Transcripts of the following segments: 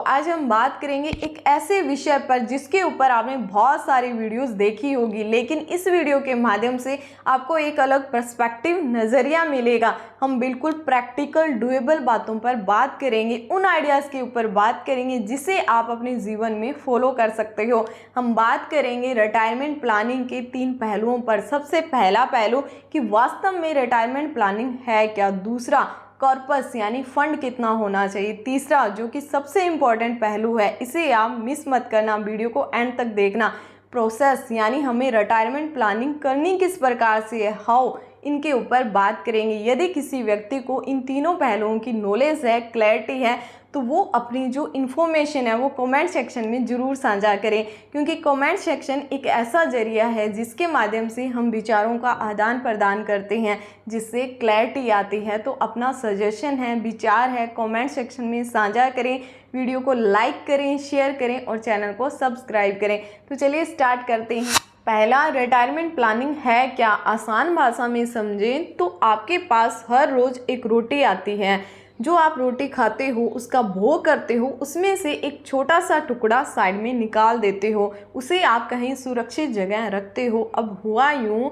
आज हम बात करेंगे एक ऐसे विषय पर जिसके ऊपर आपने बहुत सारी वीडियोस देखी होगी, लेकिन इस वीडियो के माध्यम से आपको एक अलग पर्सपेक्टिव नज़रिया मिलेगा। हम बिल्कुल प्रैक्टिकल डुएबल बातों पर बात करेंगे, उन आइडियाज़ के ऊपर बात करेंगे जिसे आप अपने जीवन में फॉलो कर सकते हो। हम बात करेंगे रिटायरमेंट प्लानिंग के 3 पहलुओं पर। सबसे पहला पहलू कि वास्तव में रिटायरमेंट प्लानिंग है क्या। दूसरा, कॉर्पस यानी फंड कितना होना चाहिए। तीसरा, जो कि सबसे इम्पॉर्टेंट पहलू है, इसे आप मिस मत करना, वीडियो को एंड तक देखना, प्रोसेस यानी हमें रिटायरमेंट प्लानिंग करनी किस प्रकार से है, हाउ, इनके ऊपर बात करेंगे। यदि किसी व्यक्ति को इन तीनों पहलुओं की नॉलेज है, क्लैरिटी है, तो वो अपनी जो इन्फॉर्मेशन है वो कमेंट सेक्शन में ज़रूर साझा करें, क्योंकि कमेंट सेक्शन एक ऐसा जरिया है जिसके माध्यम से हम विचारों का आदान प्रदान करते हैं, जिससे क्लैरिटी आती है। तो अपना सजेशन है, विचार है, कमेंट सेक्शन में साझा करें, वीडियो को लाइक करें, शेयर करें और चैनल को सब्सक्राइब करें। तो चलिए स्टार्ट करते हैं। पहला, रिटायरमेंट प्लानिंग है क्या। आसान भाषा में समझें तो आपके पास हर रोज़ एक रोटी आती है, जो आप रोटी खाते हो, उसका भोग करते हो, उसमें से एक छोटा सा टुकड़ा साइड में निकाल देते हो, उसे आप कहीं सुरक्षित जगह रखते हो। अब हुआ यूँ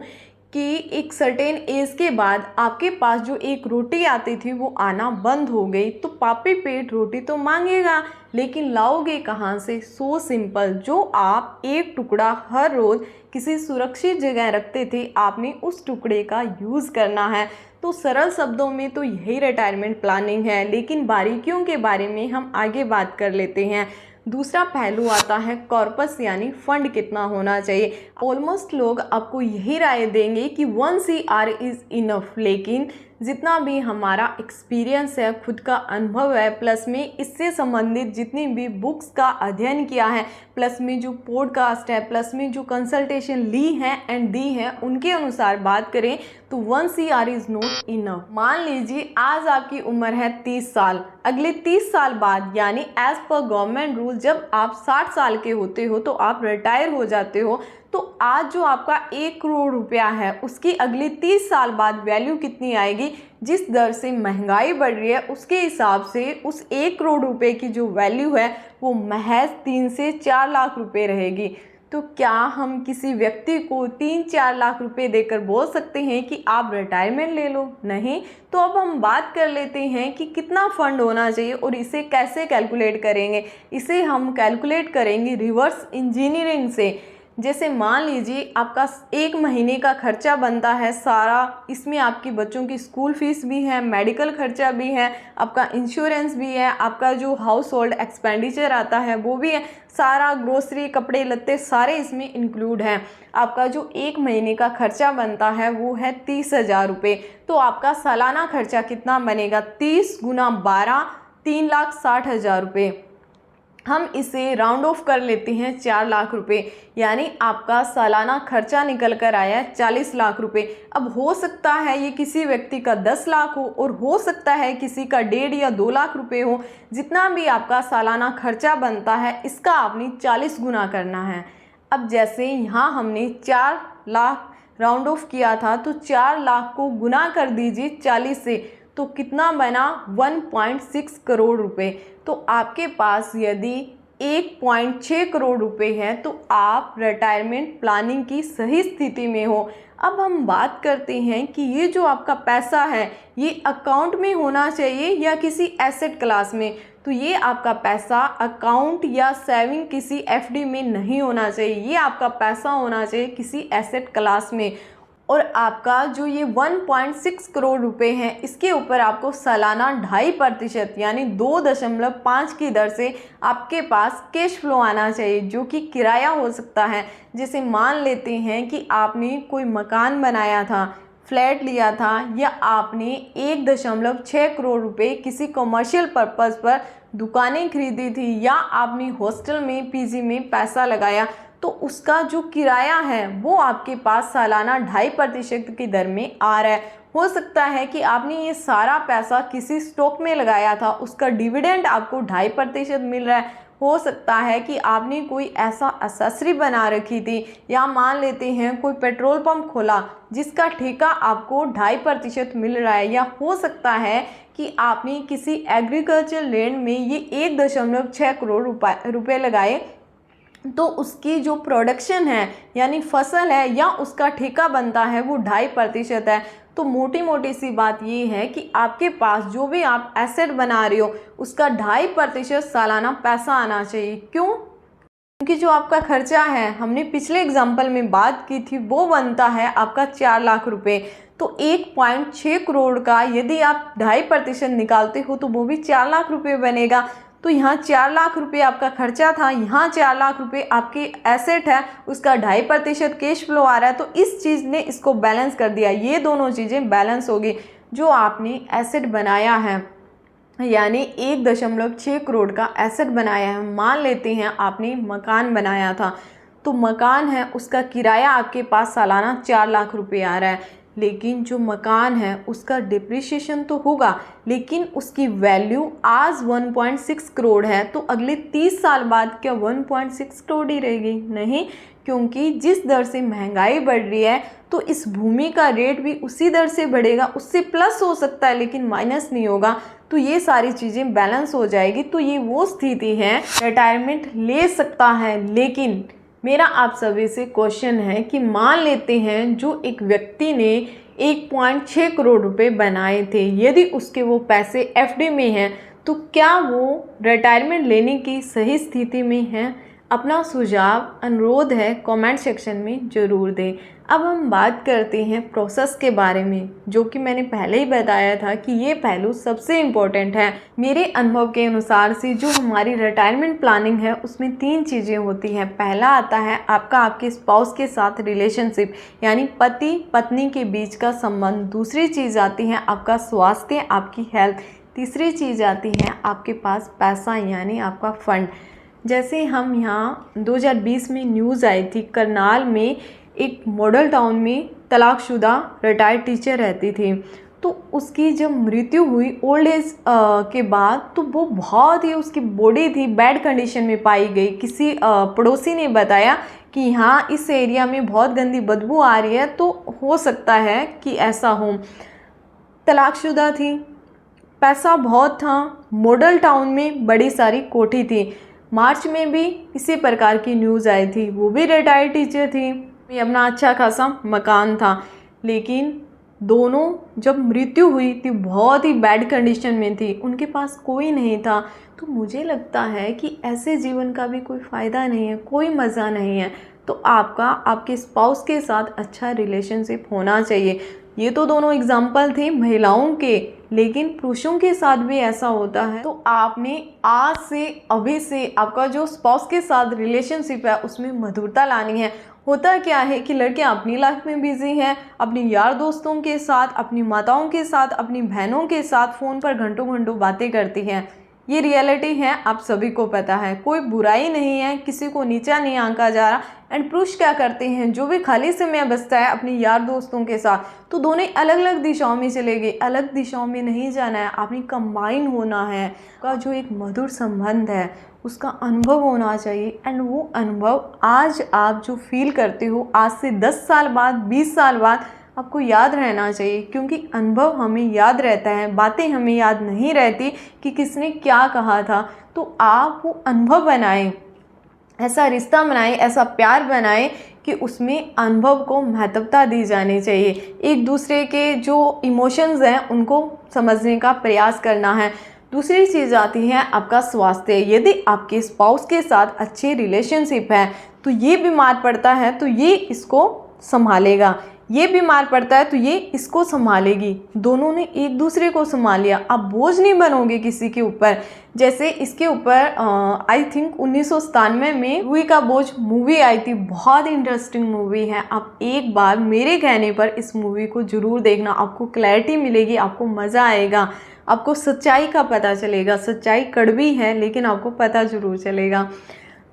कि एक सर्टेन एज के बाद आपके पास जो एक रोटी आती थी वो आना बंद हो गई, तो पापी पेट रोटी तो मांगेगा, लेकिन लाओगे कहाँ से। सो सिंपल, जो आप एक टुकड़ा हर रोज़ किसी सुरक्षित जगह रखते थे, आपने उस टुकड़े का यूज़ करना है। तो सरल शब्दों में तो यही रिटायरमेंट प्लानिंग है, लेकिन बारीकियों के बारे में हम आगे बात कर लेते हैं। दूसरा पहलू आता है कॉर्पस यानी फंड कितना होना चाहिए। ऑलमोस्ट लोग आपको यही राय देंगे कि 1 CR इज़ इनफ, लेकिन जितना भी हमारा एक्सपीरियंस है, खुद का अनुभव है, प्लस में इससे संबंधित जितनी भी बुक्स का अध्ययन किया है, प्लस में जो पॉडकास्ट है, प्लस में जो कंसल्टेशन ली है एंड दी है, उनके अनुसार बात करें तो 1 CR इज़ नॉट इनफ। मान लीजिए आज आपकी उम्र है 30 साल, अगले 30 साल बाद यानी एज पर गवर्नमेंट रूल जब आप 60 साल के होते हो तो आप रिटायर हो जाते हो, तो आज जो आपका 1 करोड़ रुपया है उसकी अगली 30 साल बाद वैल्यू कितनी आएगी। जिस दर से महंगाई बढ़ रही है उसके हिसाब से उस 1 करोड़ रुपए की जो वैल्यू है वो महज 3 से 4 लाख रुपए रहेगी। तो क्या हम किसी व्यक्ति को 3-4 लाख रुपए देकर बोल सकते हैं कि आप रिटायरमेंट ले लो? नहीं। तो अब हम बात कर लेते हैं कि कितना फंड होना चाहिए और इसे कैसे कैलकुलेट करेंगे। इसे हम कैलकुलेट करेंगे रिवर्स इंजीनियरिंग से। जैसे मान लीजिए आपका 1 महीने का खर्चा बनता है सारा, इसमें आपकी बच्चों की स्कूल फीस भी है, मेडिकल खर्चा भी है, आपका इंश्योरेंस भी है, आपका जो हाउस होल्ड एक्सपेंडिचर आता है वो भी है, सारा ग्रोसरी, कपड़े लत्ते सारे इसमें इंक्लूड हैं। आपका जो 1 महीने का खर्चा बनता है वो है 30,000 रुपये। तो आपका सालाना खर्चा कितना बनेगा? 30 गुना 12, 3,60,000 रुपये। हम इसे राउंड ऑफ कर लेते हैं 4 लाख रुपए, यानी आपका सालाना खर्चा निकल कर आया 40 लाख रुपए। अब हो सकता है ये किसी व्यक्ति का 10 लाख हो और हो सकता है किसी का 1.5 या 2 लाख रुपए हो। जितना भी आपका सालाना खर्चा बनता है इसका आपने 40 गुना करना है। अब जैसे यहाँ हमने 4 लाख राउंड ऑफ किया था, तो 4 लाख को गुना कर दीजिए 40 से, तो कितना बना? 1.6 करोड़ रुपए। तो आपके पास यदि 1.6 करोड़ रुपए है तो आप रिटायरमेंट प्लानिंग की सही स्थिति में हो। अब हम बात करते हैं कि ये जो आपका पैसा है ये अकाउंट में होना चाहिए या किसी एसेट क्लास में। तो ये आपका पैसा अकाउंट या सेविंग किसी FD में नहीं होना चाहिए, ये आपका पैसा होना चाहिए किसी एसेट क्लास में। और आपका जो ये 1.6 करोड़ रुपए हैं इसके ऊपर आपको सालाना 2.5% यानी 2.5 की दर से आपके पास कैश फ्लो आना चाहिए, जो कि किराया हो सकता है। जैसे मान लेते हैं कि आपने कोई मकान बनाया था, फ्लैट लिया था, या आपने 1.6 करोड़ रुपए किसी कमर्शियल पर्पज़ पर दुकानें खरीदी थी, या आपने हॉस्टल में PG में पैसा लगाया, तो उसका जो किराया है वो आपके पास सालाना 2.5% की दर में आ रहा है। हो सकता है कि आपने ये सारा पैसा किसी स्टॉक में लगाया था, उसका डिविडेंड आपको 2.5% मिल रहा है। हो सकता है कि आपने कोई ऐसा एक्सेसरी बना रखी थी, या मान लेते हैं कोई पेट्रोल पंप खोला जिसका ठेका आपको 2.5% मिल रहा है, या हो सकता है कि आपने किसी एग्रीकल्चर लैंड में ये 1.6 करोड़ रुपए लगाए, तो उसकी जो प्रोडक्शन है यानी फसल है या उसका ठेका बनता है वो 2.5% है। तो मोटी मोटी सी बात ये है कि आपके पास जो भी आप एसेट बना रहे हो उसका 2.5% सालाना पैसा आना चाहिए। क्यों? क्योंकि जो आपका खर्चा है, हमने पिछले एग्जाम्पल में बात की थी, वो बनता है आपका 4 लाख रुपए। तो 1.6 करोड़ का यदि आप 2.5% निकालते हो तो वो भी 4 लाख रुपए बनेगा। तो यहाँ 4 लाख रुपए आपका खर्चा था, यहाँ 4 लाख रुपए आपके एसेट है, उसका 2.5% कैश फ्लो आ रहा है। तो इस चीज़ ने इसको बैलेंस कर दिया, ये दोनों चीज़ें बैलेंस होगी। जो आपने एसेट बनाया है यानी 1.6 करोड़ का एसेट बनाया है, मान लेते हैं आपने मकान बनाया था, तो मकान है उसका किराया आपके पास सालाना 4 लाख रुपए आ रहा है। लेकिन जो मकान है उसका डिप्रिसिएशन तो होगा, लेकिन उसकी वैल्यू आज 1.6 करोड़ है, तो अगले 30 साल बाद क्या 1.6 करोड़ ही रहेगी? नहीं, क्योंकि जिस दर से महंगाई बढ़ रही है तो इस भूमि का रेट भी उसी दर से बढ़ेगा, उससे प्लस हो सकता है लेकिन माइनस नहीं होगा। तो ये सारी चीज़ें बैलेंस हो जाएगी। तो ये वो स्थिति है, रिटायरमेंट ले सकता है। लेकिन मेरा आप सभी से क्वेश्चन है कि मान लेते हैं जो एक व्यक्ति ने 1.6 करोड़ रुपए बनाए थे, यदि उसके वो पैसे एफडी में हैं, तो क्या वो रिटायरमेंट लेने की सही स्थिति में है? अपना सुझाव अनुरोध है कमेंट सेक्शन में ज़रूर दें। अब हम बात करते हैं प्रोसेस के बारे में, जो कि मैंने पहले ही बताया था कि ये पहलू सबसे इम्पोर्टेंट है। मेरे अनुभव के अनुसार से जो हमारी रिटायरमेंट प्लानिंग है उसमें 3 चीज़ें होती हैं। पहला आता है आपका आपके स्पाउस के साथ रिलेशनशिप, यानी पति पत्नी के बीच का संबंध। दूसरी चीज़ आती है आपका स्वास्थ्य, आपकी हेल्थ। तीसरी चीज़ आती है आपके पास पैसा, यानी आपका फंड। जैसे हम यहाँ 2020 में न्यूज़ आई थी, करनाल में एक मॉडल टाउन में तलाकशुदा रिटायर्ड टीचर रहती थी, तो उसकी जब मृत्यु हुई ओल्ड एज के बाद, तो वो बहुत ही उसकी बॉडी थी बैड कंडीशन में पाई गई। किसी पड़ोसी ने बताया कि यहाँ इस एरिया में बहुत गंदी बदबू आ रही है, तो हो सकता है कि ऐसा हो। तलाकशुदा थी, पैसा बहुत था, मॉडल टाउन में बड़ी सारी कोठी थी। मार्च में भी इसी प्रकार की न्यूज़ आई थी, वो भी रिटायर्ड टीचर थी, भी अपना अच्छा खासा मकान था, लेकिन दोनों जब मृत्यु हुई थी बहुत ही बैड कंडीशन में थी, उनके पास कोई नहीं था। तो मुझे लगता है कि ऐसे जीवन का भी कोई फ़ायदा नहीं है, कोई मज़ा नहीं है। तो आपका आपके स्पाउस के साथ अच्छा रिलेशनशिप होना चाहिए। ये तो दोनों एग्जाम्पल थे महिलाओं के, लेकिन पुरुषों के साथ भी ऐसा होता है। तो आपने आज से अभी से आपका जो स्पाउस के साथ रिलेशनशिप है उसमें मधुरता लानी है। होता क्या है कि लड़कियां अपनी लाइफ में बिजी हैं, अपनी यार दोस्तों के साथ, अपनी माताओं के साथ, अपनी बहनों के साथ फ़ोन पर घंटों घंटों बातें करती हैं। ये रियलिटी है, आप सभी को पता है, कोई बुराई नहीं है, किसी को नीचा नहीं आंका जा रहा। एंड पुरुष क्या करते हैं, जो भी खाली समय बचता है अपनी यार दोस्तों के साथ, तो दोनों अलग अलग दिशाओं में चले गए। अलग दिशाओं में नहीं जाना है, आपने कंबाइन होना है। का जो एक मधुर संबंध है उसका अनुभव होना चाहिए। एंड वो अनुभव आज आप जो फील करते हो, आज से 10 साल बाद, 20 साल बाद आपको याद रहना चाहिए, क्योंकि अनुभव हमें याद रहता है, बातें हमें याद नहीं रहती कि किसने क्या कहा था। तो आप वो अनुभव बनाएं, ऐसा रिश्ता बनाएं, ऐसा प्यार बनाएं कि उसमें अनुभव को महत्वता दी जानी चाहिए। एक दूसरे के जो इमोशंस हैं उनको समझने का प्रयास करना है। दूसरी चीज़ आती है आपका स्वास्थ्य। यदि आपके स्पाउस के साथ अच्छी रिलेशनशिप है तो ये बीमार पड़ता है तो ये इसको संभालेगा, ये बीमार पड़ता है तो ये इसको संभालेगी। दोनों ने एक दूसरे को संभाल लिया, आप बोझ नहीं बनोगे किसी के ऊपर। जैसे इसके ऊपर आई थिंक 1997 में रूही का बोझ मूवी आई थी, बहुत इंटरेस्टिंग मूवी है। आप एक बार मेरे कहने पर इस मूवी को ज़रूर देखना, आपको क्लैरिटी मिलेगी, आपको मज़ा आएगा, आपको सच्चाई का पता चलेगा। सच्चाई कड़वी है लेकिन आपको पता ज़रूर चलेगा।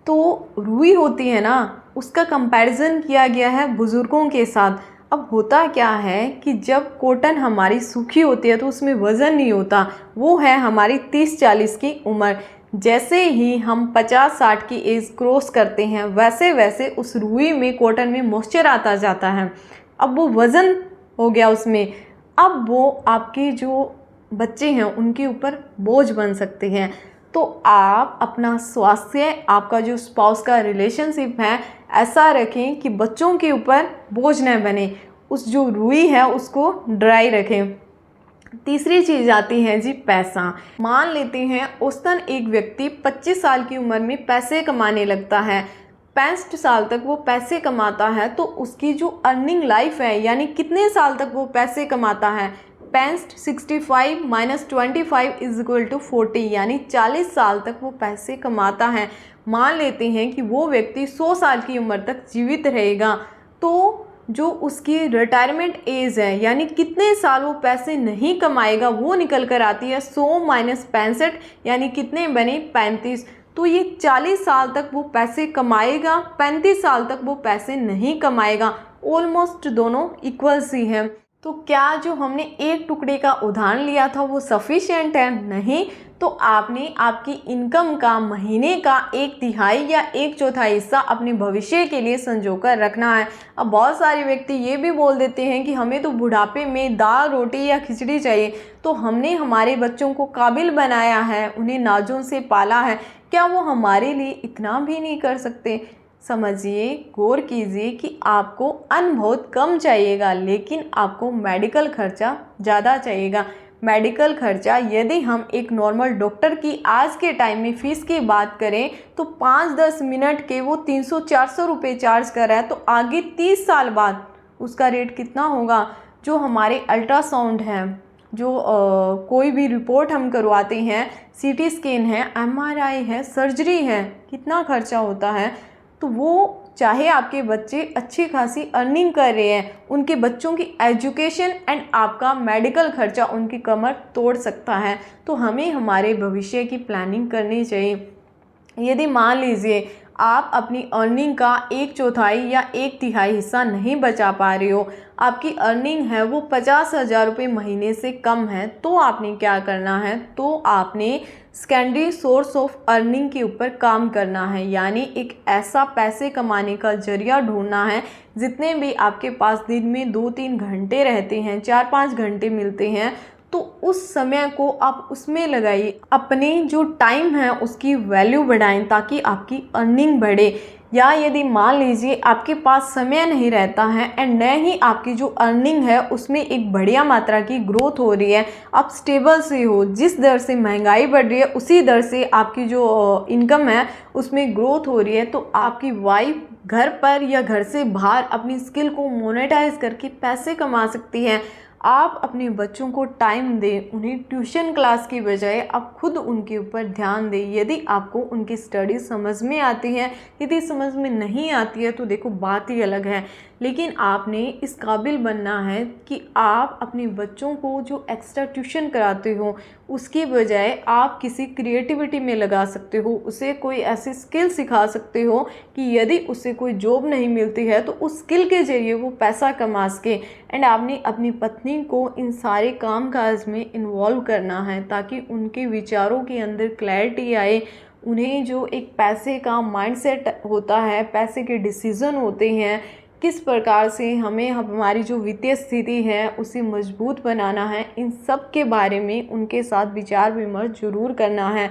तो रूही होती है ना, उसका कंपैरिजन किया गया है बुज़ुर्गों के साथ। अब होता क्या है कि जब कॉटन हमारी सूखी होती है तो उसमें वज़न नहीं होता, वो है हमारी 30-40 की उम्र। जैसे ही हम 50-60 की एज क्रॉस करते हैं वैसे वैसे उस रुई में, कॉटन में मॉइस्चर आता जाता है। अब वो वज़न हो गया उसमें, अब वो आपके जो बच्चे हैं उनके ऊपर बोझ बन सकते हैं। तो आप अपना स्वास्थ्य, आपका जो स्पाउस का रिलेशनशिप है, ऐसा रखें कि बच्चों के ऊपर बोझ न बने। उस जो रुई है उसको ड्राई रखें। तीसरी चीज़ आती है जी पैसा। मान लेते हैं औसतन एक व्यक्ति 25 साल की उम्र में पैसे कमाने लगता है, 65 साल तक वो पैसे कमाता है, तो उसकी जो अर्निंग लाइफ है, यानी कितने साल तक वो पैसे कमाता है, 65 - 25 = 40, यानी 40 साल तक वो पैसे कमाता है। मान लेते हैं कि वो व्यक्ति 100 साल की उम्र तक जीवित रहेगा, तो जो उसकी रिटायरमेंट एज है, यानी कितने साल वो पैसे नहीं कमाएगा, वो निकल कर आती है 100 - 65, यानी कितने बने 35। तो ये 40 साल तक वो पैसे कमाएगा, 35 साल तक वो पैसे नहीं कमाएगा। ऑलमोस्ट दोनों इक्वल्स ही हैं। तो क्या जो हमने एक टुकड़े का उदाहरण लिया था वो सफिशिएंट है? नहीं। तो आपने आपकी इनकम का महीने का 1/3 या 1/4 हिस्सा अपने भविष्य के लिए संजो कर रखना है। अब बहुत सारे व्यक्ति ये भी बोल देते हैं कि हमें तो बुढ़ापे में दाल, रोटी या खिचड़ी चाहिए। तो हमने हमारे बच्चों को काबिल बनाया है, उन्हें नाजों से पाला है, क्या वो हमारे लिए इतना भी नहीं कर सकते? समझिए, गौर कीजिए कि आपको अन्न बहुत कम चाहिएगा, लेकिन आपको मेडिकल खर्चा ज़्यादा चाहिएगा। मेडिकल खर्चा, यदि हम एक नॉर्मल डॉक्टर की आज के टाइम में फ़ीस की बात करें तो 5-10 मिनट के वो 300-400 रुपये चार्ज कर रहा है, तो आगे 30 साल बाद उसका रेट कितना होगा? जो हमारे अल्ट्रासाउंड है, जो कोई भी रिपोर्ट हम करवाते हैं, CT स्कैन है, MRI है, सर्जरी है, कितना खर्चा होता है। तो वो चाहे आपके बच्चे अच्छी खासी अर्निंग कर रहे हैं, उनके बच्चों की एजुकेशन एंड आपका मेडिकल खर्चा उनकी कमर तोड़ सकता है। तो हमें हमारे भविष्य की प्लानिंग करनी चाहिए। यदि मान लीजिए आप अपनी अर्निंग का 1/4 या 1/3 हिस्सा नहीं बचा पा रहे हो, आपकी अर्निंग है वो 50,000 रुपये महीने से कम है, तो आपने क्या करना है? तो आपने सेकेंडरी सोर्स ऑफ अर्निंग के ऊपर काम करना है, यानी एक ऐसा पैसे कमाने का जरिया ढूंढना है। जितने भी आपके पास दिन में 2-3 घंटे रहते हैं, 4-5 घंटे मिलते हैं, तो उस समय को आप उसमें लगाइए। अपनी जो टाइम है उसकी वैल्यू बढ़ाएं ताकि आपकी अर्निंग बढ़े। या यदि मान लीजिए आपके पास समय नहीं रहता है एंड न ही आपकी जो अर्निंग है उसमें एक बढ़िया मात्रा की ग्रोथ हो रही है, आप स्टेबल से हो, जिस दर से महंगाई बढ़ रही है उसी दर से आपकी जो इनकम है उसमें ग्रोथ हो रही है, तो आपकी वाइफ घर पर या घर से बाहर अपनी स्किल को मोनेटाइज करके पैसे कमा सकती है। आप अपने बच्चों को टाइम दें, उन्हें ट्यूशन क्लास की बजाय आप खुद उनके ऊपर ध्यान दें। यदि आपको उनकी स्टडी समझ में आती है, यदि समझ में नहीं आती है तो देखो बात ही अलग है, लेकिन आपने इस काबिल बनना है कि आप अपने बच्चों को जो एक्स्ट्रा ट्यूशन कराते हो उसकी बजाय आप किसी क्रिएटिविटी में लगा सकते हो, उसे कोई ऐसी स्किल सिखा सकते हो कि यदि उसे कोई जॉब नहीं मिलती है तो उस स्किल के ज़रिए वो पैसा कमा सके। एंड आपने अपनी पत्नी को इन सारे काम काज में इन्वॉल्व करना है ताकि उनके विचारों के अंदर क्लैरिटी आए, उन्हें जो एक पैसे का माइंडसेट होता है, पैसे के डिसीज़न होते हैं, किस प्रकार से हमें हमारी जो वित्तीय स्थिति है उसे मजबूत बनाना है, इन सब के बारे में उनके साथ विचार विमर्श ज़रूर करना है।